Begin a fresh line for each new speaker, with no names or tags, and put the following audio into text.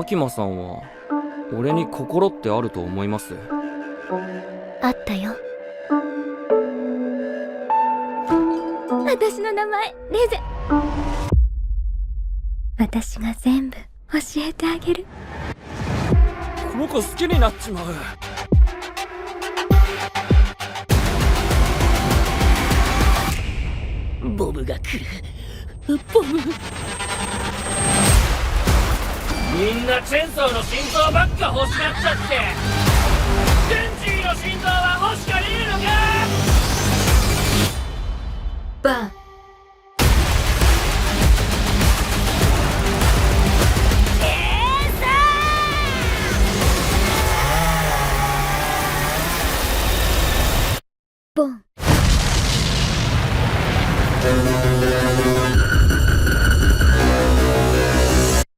キマさんは俺に心ってあると思います？
あったよ。私の名前レゼ。私が全部教えてあげる。
この子好きになっちまう。
ボムが来る。ボム。
みんなチェンソーの心臓ばっか欲しがっちゃって、デンジーの心臓は欲しかねえのか。
バーン。ボン。